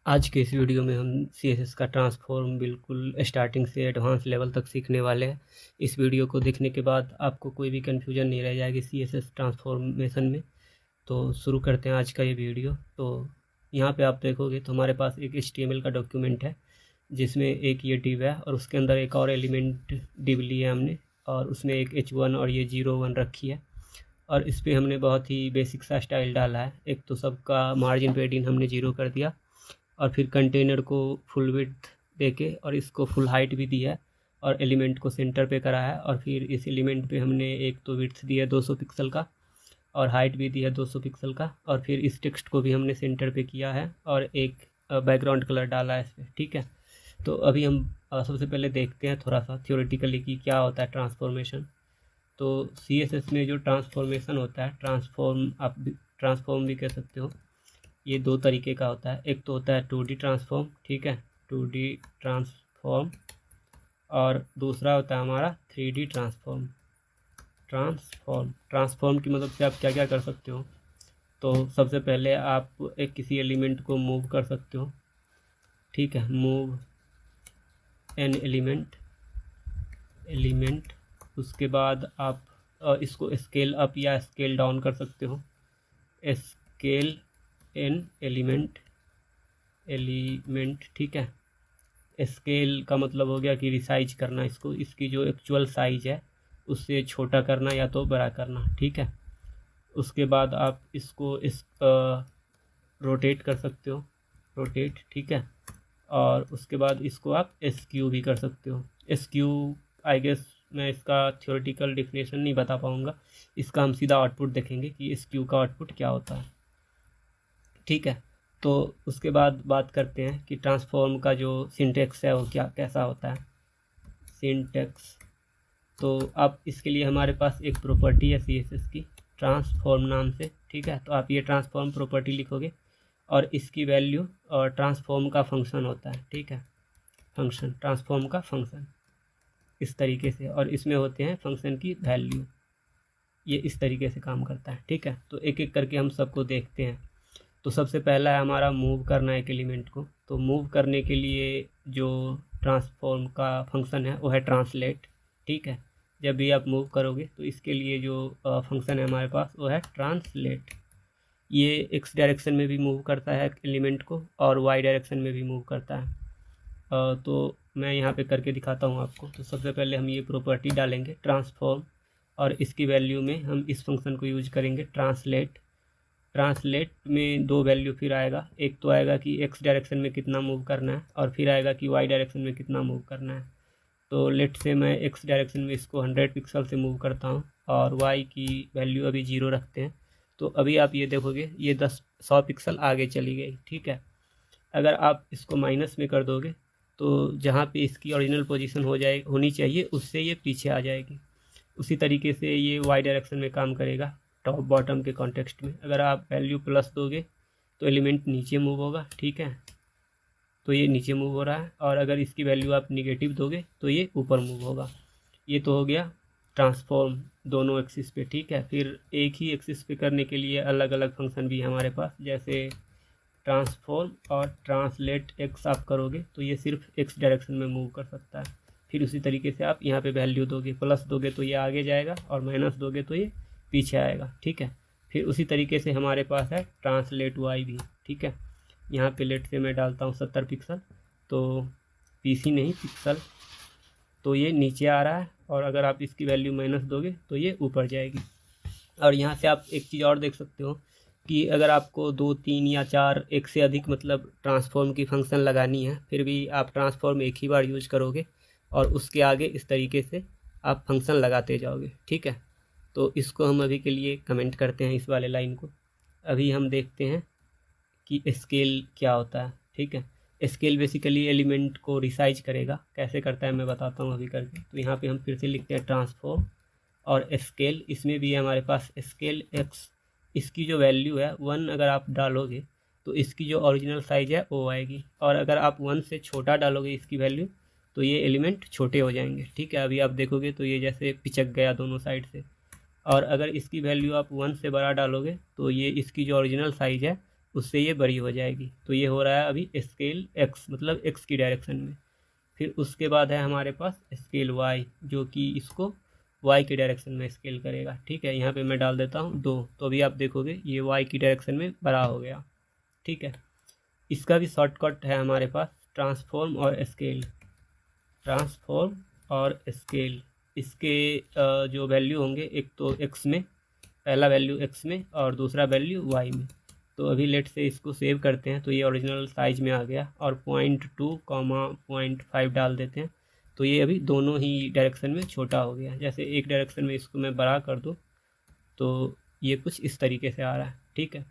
आज के इस वीडियो में हम CSS का ट्रांसफॉर्म बिल्कुल स्टार्टिंग से एडवांस लेवल तक सीखने वाले हैं। इस वीडियो को देखने के बाद आपको कोई भी कन्फ्यूजन नहीं रह जाएगी CSS ट्रांसफॉर्मेशन में। तो शुरू करते हैं आज का ये वीडियो। तो यहाँ पे आप देखोगे तो हमारे पास एक HTML का डॉक्यूमेंट है जिसमें एक ये डिव है और उसके अंदर एक और एलिमेंट डिव लिया हमने और उसमें एक H1 और ये 01 रखी है और इस पर हमने बहुत ही बेसिक सा स्टाइल डाला है। एक तो सबका मार्जिन पेडिंग हमने 0 कर दिया और फिर कंटेनर को फुल विड्थ देके और इसको फुल हाइट भी दिया है और एलिमेंट को सेंटर पे करा है और फिर इस एलिमेंट पे हमने एक तो विड्थ दिया है 200 पिक्सल का और हाइट भी दी है 200 पिक्सल का और फिर इस टेक्स्ट को भी हमने सेंटर पे किया है और एक बैकग्राउंड कलर डाला है इस पर। ठीक है, तो अभी हम सबसे पहले देखते हैं थोड़ा सा थ्योरेटिकली कि क्या होता है ट्रांसफॉर्मेशन। तो CSS में जो ट्रांसफॉर्मेशन होता है, आप ट्रांसफॉर्म भी कह सकते हो, ये दो तरीके का होता है। एक तो होता है 2D ट्रांसफॉर्म, ठीक है, 2D ट्रांसफॉर्म, और दूसरा होता है हमारा 3D ट्रांसफॉर्म। ट्रांसफॉर्म की मदद से आप क्या क्या कर सकते हो। तो सबसे पहले आप एक किसी एलिमेंट को मूव कर सकते हो, ठीक है, मूव एन एलिमेंट। उसके बाद आप इसको स्केल अप या स्केल डाउन कर सकते हो। स्केल एन एलिमेंट, ठीक है। स्केल का मतलब हो गया कि रिसाइज करना इसको, इसकी जो एक्चुअल साइज है उससे छोटा करना या तो बड़ा करना, ठीक है। उसके बाद आप इसको रोटेट कर सकते हो, रोटेट, ठीक है। और उसके बाद इसको आप SQ भी कर सकते हो। SQ आई गेस मैं इसका थ्योरेटिकल डिफिनेशन नहीं बता पाऊँगा, इसका हम सीधा आउटपुट देखेंगे कि SQ का आउटपुट क्या होता है, ठीक है। तो उसके बाद बात करते हैं कि ट्रांसफॉर्म का जो सिंटेक्स है वो कैसा होता है। सिंटेक्स, तो आप इसके लिए हमारे पास एक प्रॉपर्टी है CSS की ट्रांसफॉर्म नाम से, ठीक है। तो आप ये ट्रांसफॉर्म प्रॉपर्टी लिखोगे और इसकी वैल्यू और ट्रांसफॉर्म का फंक्शन होता है, ठीक है, फंक्शन, ट्रांसफॉर्म का फंक्शन इस तरीके से, और इसमें होते हैं फंक्शन की वैल्यू। ये इस तरीके से काम करता है, ठीक है। तो एक एक करके हम सबको देखते हैं। तो सबसे पहला है हमारा मूव करना एक एलिमेंट को। तो मूव करने के लिए जो ट्रांसफॉर्म का फंक्शन है वो है ट्रांसलेट, ठीक है। जब भी आप मूव करोगे तो इसके लिए जो फंक्शन है हमारे पास वो है ट्रांसलेट। ये एक्स डायरेक्शन में भी मूव करता है एलिमेंट को और वाई डायरेक्शन में भी मूव करता है। तो मैं यहाँ पे करके दिखाता हूँ आपको। तो सबसे पहले हम ये प्रॉपर्टी डालेंगे ट्रांसफॉर्म और इसकी वैल्यू में हम इस फंक्शन को यूज करेंगे ट्रांसलेट। ट्रांसलेट में दो वैल्यू फिर आएगा, एक तो आएगा कि एक्स डायरेक्शन में कितना मूव करना है और फिर आएगा कि वाई डायरेक्शन में कितना मूव करना है। तो लेट से मैं एक्स डायरेक्शन में इसको 100 पिक्सल से मूव करता हूँ और वाई की वैल्यू अभी 0 रखते हैं। तो अभी आप ये देखोगे ये 100 पिक्सल आगे चली गई, ठीक है। अगर आप इसको माइनस में कर दोगे तो जहाँ पे इसकी ओरिजिनल पोजीशन होनी चाहिए उससे ये पीछे आ जाएगी। उसी तरीके से ये वाई डायरेक्शन में काम करेगा टॉप बॉटम के कॉन्टेक्स्ट में। अगर आप वैल्यू प्लस दोगे तो एलिमेंट नीचे मूव होगा, ठीक है, तो ये नीचे मूव हो रहा है। और अगर इसकी वैल्यू आप निगेटिव दोगे तो ये ऊपर मूव होगा। ये तो हो गया ट्रांसफॉर्म दोनों एक्सिस पे, ठीक है। फिर एक ही एक्सिस पे करने के लिए अलग अलग फंक्शन भी है हमारे पास, जैसे ट्रांसफॉर्म और ट्रांसलेट एक्स आप करोगे तो ये सिर्फ एक्स डायरेक्शन में मूव कर सकता है। फिर उसी तरीके से आप यहाँ पे वैल्यू दोगे, प्लस दोगे तो ये आगे जाएगा और माइनस दोगे तो ये पीछे आएगा, ठीक है। फिर उसी तरीके से हमारे पास है ट्रांसलेट वाई भी, ठीक है। यहाँ पे लेट से मैं डालता हूँ 70 पिक्सल, तो PC नहीं पिक्सल, तो ये नीचे आ रहा है और अगर आप इसकी वैल्यू माइनस दोगे तो ये ऊपर जाएगी। और यहाँ से आप एक चीज़ और देख सकते हो कि अगर आपको 2, 3 या 4 एक से अधिक मतलब ट्रांसफॉर्म की फंक्शन लगानी है फिर भी आप ट्रांसफॉर्म एक ही बार यूज करोगे और उसके आगे इस तरीके से आप फंक्शन लगाते जाओगे, ठीक है। तो इसको हम अभी के लिए कमेंट करते हैं, इस वाले लाइन को। अभी हम देखते हैं कि स्केल क्या होता है, ठीक है। स्केल बेसिकली एलिमेंट को रिसाइज करेगा, कैसे करता है मैं बताता हूँ अभी करके। तो यहाँ पे हम फिर से लिखते हैं ट्रांसफॉर्म और स्केल, इसमें भी है हमारे पास स्केल एक्स। इसकी जो वैल्यू है 1 अगर आप डालोगे तो इसकी जो ओरिजिनल साइज़ है वो आएगी, और अगर आप 1 से छोटा डालोगे इसकी वैल्यू तो ये एलिमेंट छोटे हो जाएंगे, ठीक है। अभी आप देखोगे तो ये जैसे पिचक गया दोनों साइड से। और अगर इसकी वैल्यू आप 1 से बड़ा डालोगे तो ये इसकी जो ओरिजिनल साइज़ है उससे ये बड़ी हो जाएगी। तो ये हो रहा है अभी स्केल x, मतलब x की डायरेक्शन में। फिर उसके बाद है हमारे पास स्केल y, जो कि इसको y की डायरेक्शन में स्केल करेगा। ठीक है, यहाँ पे मैं डाल देता हूँ 2, तो अभी आप देखोगे ये y की डायरेक्शन में बड़ा हो गया। ठीक है, इसका भी शॉर्टकट है हमारे पास, ट्रांसफॉर्म और स्केल। ट्रांसफॉर्म और स्केल, इसके जो वैल्यू होंगे, एक तो x में, पहला वैल्यू x में और दूसरा वैल्यू y में। तो अभी लेट से इसको सेव करते हैं, तो ये ओरिजिनल साइज में आ गया, और 0.2, 0.5 डाल देते हैं। तो ये अभी दोनों ही डायरेक्शन में छोटा हो गया। जैसे एक डायरेक्शन में इसको मैं बड़ा कर दूँ तो ये कुछ इस तरीके से आ रहा है। ठीक है,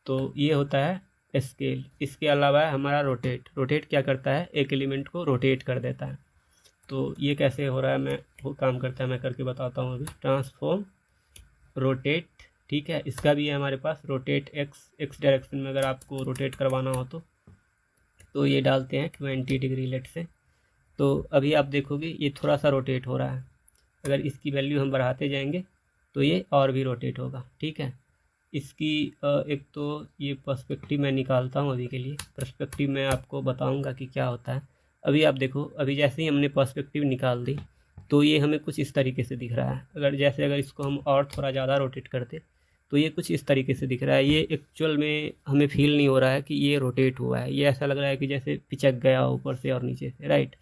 तो ये होता है स्केल। इसके अलावा है हमारा रोटेट। रोटेट क्या करता है, एक एलिमेंट को रोटेट कर देता है। तो ये कैसे हो रहा है, वो काम करता है मैं करके बताता हूँ अभी। Transform, rotate. ठीक है, इसका भी है हमारे पास रोटेट एक्स डायरेक्शन में अगर आपको रोटेट करवाना हो तो ये डालते हैं 20 डिग्री लेट से। तो अभी आप देखोगे ये थोड़ा सा रोटेट हो रहा है। अगर इसकी वैल्यू हम बढ़ाते जाएंगे तो ये और भी रोटेट होगा। ठीक है, इसकी एक तो ये पर्सपेक्टिव मैं निकालता हूँ अभी के लिए। पर्सपेक्टिव मैं आपको बताऊँगा कि क्या होता है। अभी आप देखो, अभी जैसे ही हमने पर्सपेक्टिव निकाल दी तो ये हमें कुछ इस तरीके से दिख रहा है। अगर इसको हम और थोड़ा ज़्यादा रोटेट करते तो ये कुछ इस तरीके से दिख रहा है। ये एक्चुअल में हमें फील नहीं हो रहा है कि ये रोटेट हुआ है, ये ऐसा लग रहा है कि जैसे पिचक गया ऊपर से और नीचे से, राइट।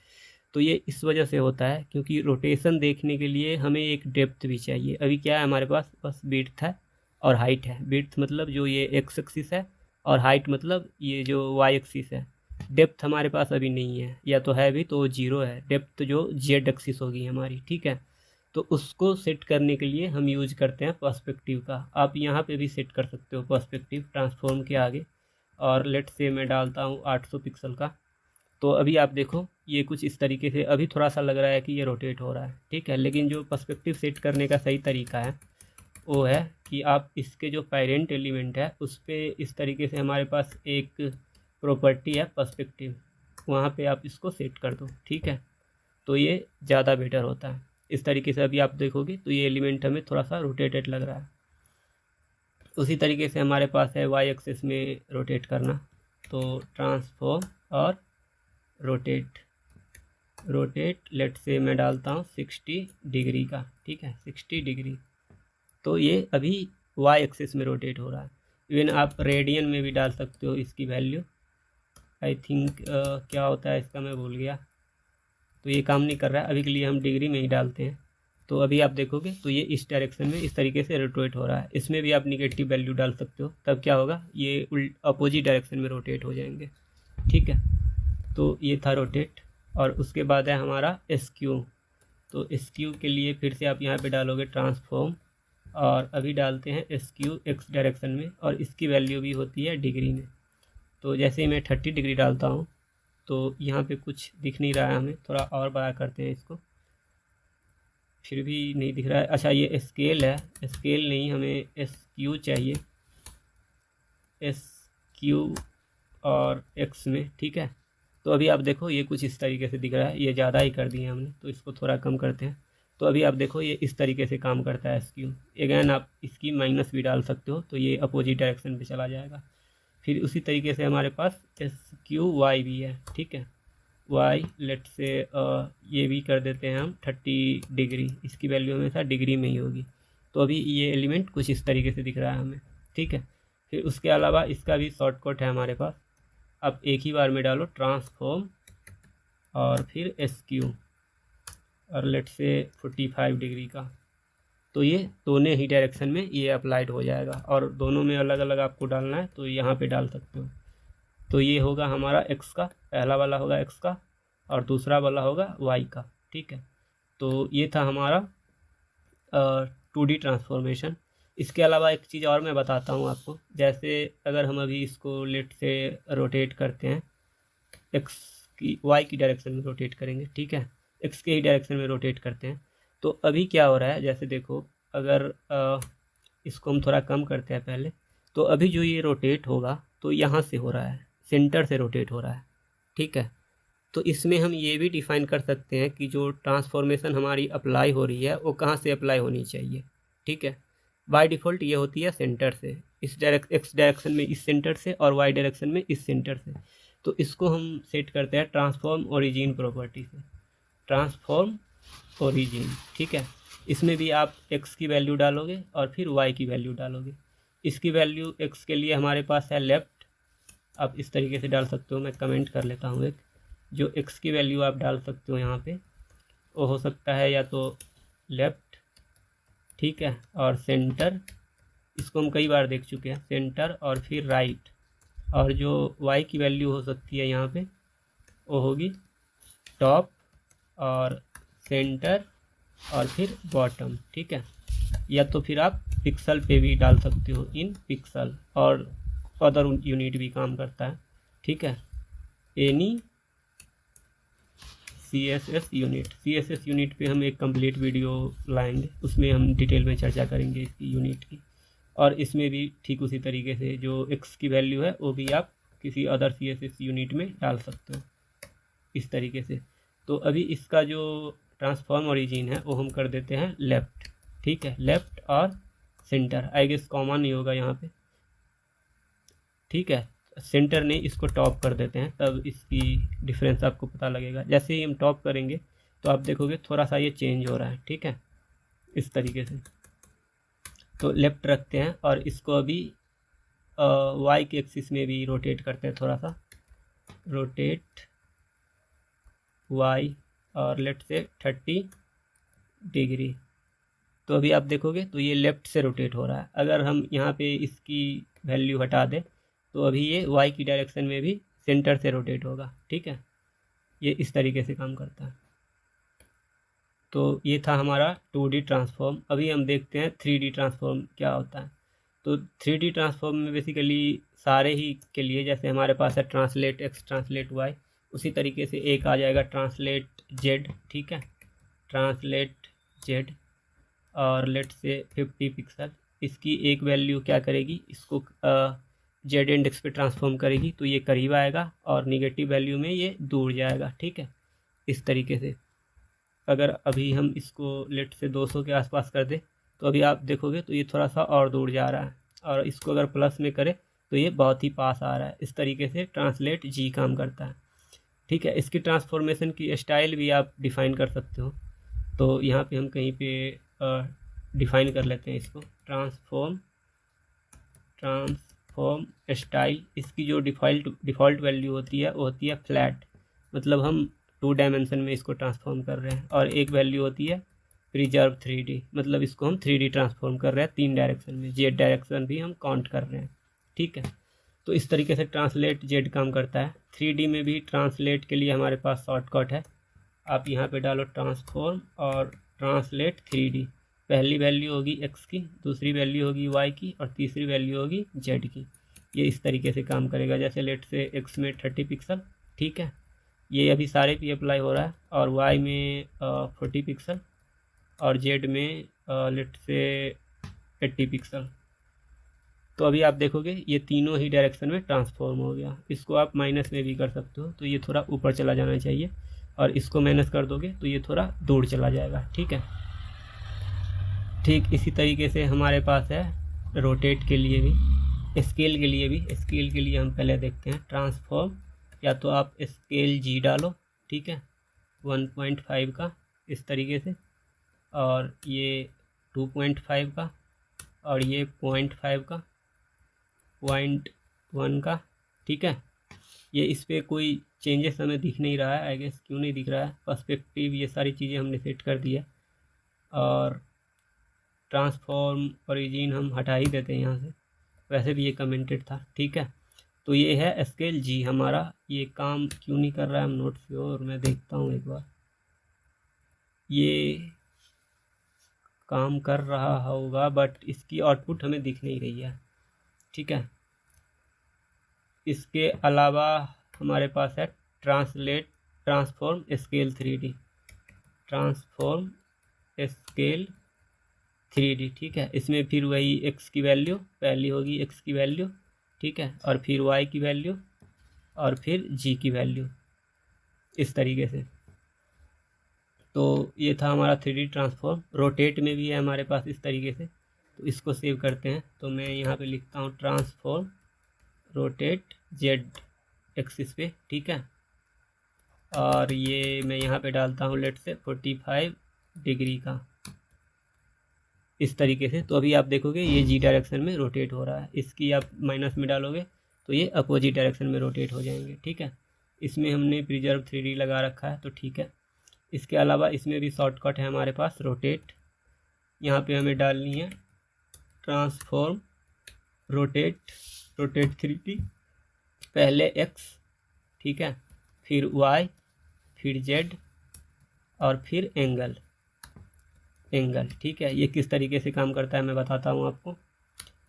तो ये इस वजह से होता है, क्योंकि रोटेशन देखने के लिए हमें एक डेप्थ भी चाहिए। अभी क्या है हमारे पास, बस विड्थ है और हाइट है। विड्थ मतलब जो ये एक्स एक्सिस है, और हाइट मतलब ये जो वाई एक्सिस है। डेप्थ हमारे पास अभी नहीं है, या तो है भी तो 0 है। डेप्थ जो जेड एक्सिस होगी हमारी। ठीक है, तो उसको सेट करने के लिए हम यूज करते हैं पर्सपेक्टिव का। आप यहाँ पे भी सेट कर सकते हो पर्सपेक्टिव ट्रांसफॉर्म के आगे। और लेट से मैं डालता हूँ 800 पिक्सल का। तो अभी आप देखो ये कुछ इस तरीके से, अभी थोड़ा सा लग रहा है कि ये रोटेट हो रहा है। ठीक है, लेकिन जो पर्सपेक्टिव सेट करने का सही तरीका है वो है कि आप इसके जो पेरेंट एलिमेंट है उस पर इस तरीके से, हमारे पास एक प्रॉपर्टी है पर्सपेक्टिव, वहाँ पे आप इसको सेट कर दो। ठीक है, तो ये ज़्यादा बेटर होता है। इस तरीके से अभी आप देखोगे तो ये एलिमेंट हमें थोड़ा सा रोटेटेड लग रहा है। उसी तरीके से हमारे पास है वाई एक्सिस में रोटेट करना। तो ट्रांसफॉर्म और रोटेट। लेट से मैं डालता हूँ 60 डिग्री का। ठीक है, 60 डिग्री। तो ये अभी वाई एक्सिस में रोटेट हो रहा है। इवन आप रेडियन में भी डाल सकते हो इसकी वैल्यू। आई थिंक क्या होता है इसका मैं भूल गया, तो ये काम नहीं कर रहा है। अभी के लिए हम डिग्री में ही डालते हैं। तो अभी आप देखोगे तो ये इस डायरेक्शन में इस तरीके से रोटेट हो रहा है। इसमें भी आप निगेटिव वैल्यू डाल सकते हो, तब क्या होगा, ये अपोजिट डायरेक्शन में रोटेट हो जाएंगे। ठीक है, तो ये था रोटेट। और उसके बाद है हमारा एसक्यू। तो एसक्यू के लिए फिर से आप यहाँ पे डालोगे ट्रांसफॉर्म, और अभी डालते हैं एसक्यू एक्स डायरेक्शन में, और इसकी वैल्यू भी होती है डिग्री में। तो जैसे ही मैं 30 डिग्री डालता हूँ तो यहाँ पे कुछ दिख नहीं रहा है हमें, थोड़ा और बड़ा करते हैं इसको, फिर भी नहीं दिख रहा है। अच्छा, ये स्केल है, स्केल नहीं, हमें एसक्यू चाहिए, एसक्यू और एक्स में। ठीक है, तो अभी आप देखो ये कुछ इस तरीके से दिख रहा है, ये ज़्यादा ही कर दिए हमने, तो इसको थोड़ा कम करते हैं। तो अभी आप देखो ये इस तरीके से काम करता है एसक्यू। अगैन आप इसकी माइनस भी डाल सकते हो, तो ये अपोजिट डायरेक्शन पे चला जाएगा। फिर उसी तरीके से हमारे पास एसक्यू वाई भी है। ठीक है, वाई लेट से ये भी कर देते हैं हम 30 डिग्री। इसकी वैल्यू हमेशा डिग्री में ही होगी। तो अभी ये एलिमेंट कुछ इस तरीके से दिख रहा है हमें। ठीक है, फिर उसके अलावा इसका भी शॉर्टकट है हमारे पास। आप एक ही बार में डालो ट्रांसफॉर्म और फिर एसक्यू, और लेट से 45 डिग्री का। तो ये दोनों ही डायरेक्शन में ये अप्लाइड हो जाएगा, और दोनों में अलग अलग आपको डालना है तो यहाँ पे डाल सकते हो। तो ये होगा हमारा एक्स का, पहला वाला होगा एक्स का और दूसरा वाला होगा वाई का। ठीक है, तो ये था हमारा 2D ट्रांसफॉर्मेशन। इसके अलावा एक चीज़ और मैं बताता हूँ आपको। जैसे अगर हम अभी इसको लेट से रोटेट करते हैं, एक्स की वाई की डायरेक्शन में रोटेट करेंगे। ठीक है, एक्स के ही डायरेक्शन में रोटेट करते हैं। तो अभी क्या हो रहा है, जैसे देखो, अगर इसको हम थोड़ा कम करते हैं पहले, तो अभी जो ये रोटेट होगा तो यहाँ से हो रहा है, सेंटर से रोटेट हो रहा है। ठीक है, तो इसमें हम ये भी डिफाइन कर सकते हैं कि जो ट्रांसफॉर्मेशन हमारी अप्लाई हो रही है वो कहाँ से अप्लाई होनी चाहिए। ठीक है, बाय डिफ़ॉल्ट ये होती है सेंटर से, एक्स डायरेक्शन में इस सेंटर से और वाई डायरेक्शन में इस सेंटर से। तो इसको हम सेट करते हैं ट्रांसफॉर्म ओरिजिन प्रॉपर्टी से, ट्रांसफॉर्म ओरिजिन, ठीक है। इसमें भी आप एक्स की वैल्यू डालोगे और फिर वाई की वैल्यू डालोगे। इसकी वैल्यू एक्स के लिए हमारे पास है लेफ़्ट, आप इस तरीके से डाल सकते हो, मैं कमेंट कर लेता हूँ। एक जो एक्स की वैल्यू आप डाल सकते हो यहाँ पे वो हो सकता है या तो लेफ़्ट, ठीक है, और सेंटर, इसको हम कई बार देख चुके हैं, सेंटर और फिर राइट। और जो वाई की वैल्यू हो सकती है यहाँ पे वो होगी टॉप और सेंटर और फिर बॉटम, ठीक है। या तो फिर आप पिक्सल पे भी डाल सकते हो, इन पिक्सल, और अदर यूनिट भी काम करता है, ठीक है। Any CSS unit, CSS unit पे हम एक कंप्लीट वीडियो लाएंगे, उसमें हम डिटेल में चर्चा करेंगे इसकी यूनिट की। और इसमें भी ठीक उसी तरीके से जो एक्स की वैल्यू है वो भी आप किसी अदर CSS यूनिट में डाल सकते हो इस तरीके से। तो अभी इसका जो ट्रांसफॉर्म ओरिजिन है वो हम कर देते हैं लेफ़्ट, ठीक है, लेफ़्ट और सेंटर। आई गेस कॉमन नहीं होगा यहाँ पे, ठीक है। सेंटर नहीं, इसको टॉप कर देते हैं, तब इसकी डिफरेंस आपको पता लगेगा। जैसे ही हम टॉप करेंगे तो आप देखोगे थोड़ा सा ये चेंज हो रहा है, ठीक है, इस तरीके से। तो लेफ़्ट रखते हैं और इसको अभी वाई के एक्सिस में भी रोटेट करते हैं, थोड़ा सा रोटेट वाई और लेफ्ट से 30 डिग्री। तो अभी आप देखोगे तो ये लेफ़्ट से रोटेट हो रहा है। अगर हम यहाँ पे इसकी वैल्यू हटा दें तो अभी ये वाई की डायरेक्शन में भी सेंटर से रोटेट होगा, ठीक है। ये इस तरीके से काम करता है। तो ये था हमारा 2D ट्रांसफॉर्म। अभी हम देखते हैं 3D ट्रांसफॉर्म क्या होता है। तो 3D ट्रांसफॉर्म में बेसिकली सारे ही के लिए, जैसे हमारे पास है ट्रांसलेट एक्स, ट्रांसलेट वाई, उसी तरीके से एक आ जाएगा ट्रांसलेट जेड, ठीक है, ट्रांसलेट जेड, और लेट से 50 पिक्सल। इसकी एक वैल्यू क्या करेगी, इसको जेड इंडेक्स पे ट्रांसफॉर्म करेगी, तो ये करीब आएगा, और निगेटिव वैल्यू में ये दूर जाएगा, ठीक है, इस तरीके से। अगर अभी हम इसको लेट से 200 के आसपास कर दें तो अभी आप देखोगे तो ये थोड़ा सा और दूर जा रहा है, और इसको अगर प्लस में करें तो ये बहुत ही पास आ रहा है। इस तरीके से ट्रांसलेट जी काम करता है, ठीक है। इसकी ट्रांसफॉर्मेशन की स्टाइल भी आप डिफ़ाइन कर सकते हो। तो यहाँ पे हम कहीं पे डिफ़ाइन कर लेते हैं इसको, ट्रांसफॉर्म स्टाइल। इसकी जो डिफ़ॉल्ट वैल्यू होती है वो होती है फ्लैट, मतलब हम 2 डायमेंशन में इसको ट्रांसफॉर्म कर रहे हैं। और एक वैल्यू होती है प्रिजर्व 3D, मतलब इसको हम 3D ट्रांसफॉर्म कर रहे हैं 3 डायरेक्शन में, जेड डायरेक्शन भी हम काउंट कर रहे हैं, ठीक है। तो इस तरीके से ट्रांसलेट जेड काम करता है। 3D में भी ट्रांसलेट के लिए हमारे पास शॉर्टकट है, आप यहाँ पे डालो ट्रांसफॉर्म और ट्रांसलेट 3D। पहली वैल्यू होगी एक्स की, दूसरी वैल्यू होगी वाई की, और तीसरी वैल्यू होगी जेड की। ये इस तरीके से काम करेगा। जैसे लेट से एक्स में 30 पिक्सल, ठीक है, ये अभी सारे पे अप्लाई हो रहा है, और वाई में 40 पिक्सल, और जेड में लेट से 80 पिक्सल। तो अभी आप देखोगे ये तीनों ही डायरेक्शन में ट्रांसफॉर्म हो गया। इसको आप माइनस में भी कर सकते हो, तो ये थोड़ा ऊपर चला जाना चाहिए, और इसको माइनस कर दोगे तो ये थोड़ा दूर चला जाएगा, ठीक है। ठीक इसी तरीके से हमारे पास है रोटेट के लिए भी, स्केल के लिए भी। स्केल के लिए हम पहले देखते हैं ट्रांसफॉर्म, या तो आप स्केल जी डालो, ठीक है, 1.5 का इस तरीके से, और ये 2.5 का, और ये 0.5 का, 0.1 का, ठीक है। ये इस पर कोई चेंजेस हमें दिख नहीं रहा है, आई गेस क्यों नहीं दिख रहा है, पर्सपेक्टिव, ये सारी चीज़ें हमने सेट कर दी है। और ट्रांसफॉर्म ओरिजिन हम हटा ही देते हैं यहाँ से, वैसे भी ये कमेंटेड था, ठीक है। तो ये है स्केल जी हमारा। ये काम क्यों नहीं कर रहा है, हम नोट श्योर, मैं देखता हूँ एक बार, ये काम कर रहा होगा बट इसकी आउटपुट हमें दिख नहीं रही है, ठीक है। इसके अलावा हमारे पास है transform scale 3D, transform scale 3D, ठीक है। इसमें फिर वही एक्स की वैल्यू, पहली होगी एक्स की वैल्यू, ठीक है, और फिर वाई की वैल्यू, और फिर जी की वैल्यू, इस तरीके से। तो ये था हमारा 3D ट्रांसफॉर्म। रोटेट में भी है हमारे पास इस तरीके से, तो इसको सेव करते हैं। तो मैं यहाँ पे लिखता हूँ ट्रांसफॉर्म रोटेट जेड एक्सिस पे, ठीक है। और ये मैं यहाँ पे डालता हूँ लेट से 45 डिग्री का, इस तरीके से। तो अभी आप देखोगे ये जी डायरेक्शन में रोटेट हो रहा है। इसकी आप माइनस में डालोगे तो ये अपोजिट डायरेक्शन में रोटेट हो जाएंगे, ठीक है। इसमें हमने प्रिजर्व 3D लगा रखा है, तो ठीक है। इसके अलावा इसमें भी शॉर्टकट है हमारे पास, रोटेट। यहाँ पे हमें डालनी है ट्रांसफॉर्म रोटेट 3D, पहले x, ठीक है, फिर y, फिर z और फिर एंगल, ठीक है। ये किस तरीके से काम करता है मैं बताता हूँ आपको।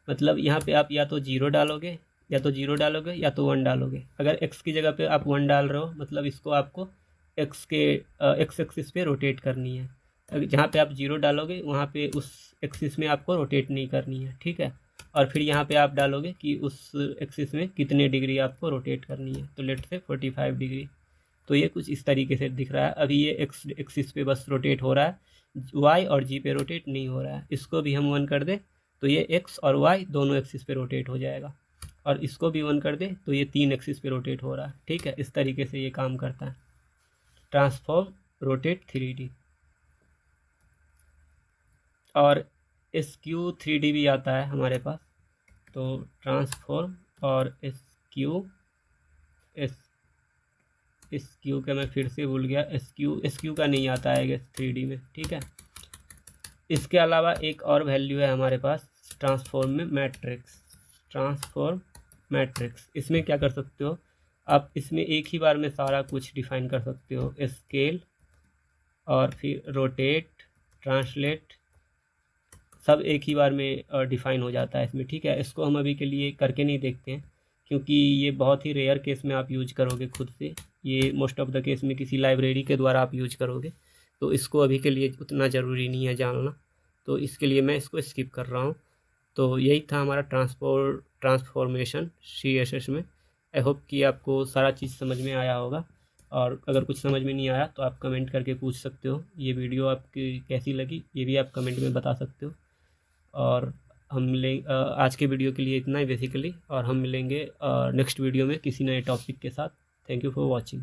मतलब यहाँ पे आप या तो 0 डालोगे या तो 1 डालोगे। अगर x की जगह पे आप 1 डाल रहे हो, मतलब इसको आपको x के x एक्सिस पे रोटेट करनी है। जहाँ पे आप 0 डालोगे वहाँ पे उस एक्सिस में आपको रोटेट नहीं करनी है, ठीक है। और फिर यहाँ पे आप डालोगे कि उस एक्सिस में कितने डिग्री आपको रोटेट करनी है, तो लेट से 45 डिग्री। तो ये कुछ इस तरीके से दिख रहा है। अभी ये एक्स एक्सिस पे बस रोटेट हो रहा है, वाई और जी पे रोटेट नहीं हो रहा है। इसको भी हम 1 कर दें तो ये एक्स और वाई दोनों एक्सिस पे रोटेट हो जाएगा, और इसको भी 1 कर दें तो ये 3 एक्सिस पे रोटेट हो रहा है, ठीक है। इस तरीके से ये काम करता है ट्रांसफॉर्म रोटेट 3D। और SQ 3D भी आता है हमारे पास। तो ट्रांसफॉर्म और SQ का मैं फिर से भूल गया, SQ का नहीं आता है 3D में, ठीक है। इसके अलावा एक और वैल्यू है हमारे पास ट्रांसफॉर्म में, मैट्रिक्स। इसमें क्या कर सकते हो आप, इसमें एक ही बार में सारा कुछ डिफाइन कर सकते हो, स्केल और फिर रोटेट, ट्रांसलेट, सब एक ही बार में डिफाइन हो जाता है इसमें, ठीक है। इसको हम अभी के लिए करके नहीं देखते हैं, क्योंकि ये बहुत ही रेयर केस में आप यूज करोगे खुद से। ये मोस्ट ऑफ द केस में किसी लाइब्रेरी के द्वारा आप यूज करोगे, तो इसको अभी के लिए उतना ज़रूरी नहीं है जानना, तो इसके लिए मैं इसको स्किप कर रहा हूँ। तो यही था हमारा ट्रांसफॉर्मेशन CSS में। आई होप कि आपको सारा चीज़ समझ में आया होगा, और अगर कुछ समझ में नहीं आया तो आप कमेंट करके पूछ सकते हो। ये वीडियो आपकी कैसी लगी ये भी आप कमेंट में बता सकते हो। और हम आज के वीडियो के लिए इतना ही बेसिकली, और हम मिलेंगे नेक्स्ट वीडियो में किसी नए टॉपिक के साथ। Thank you for watching.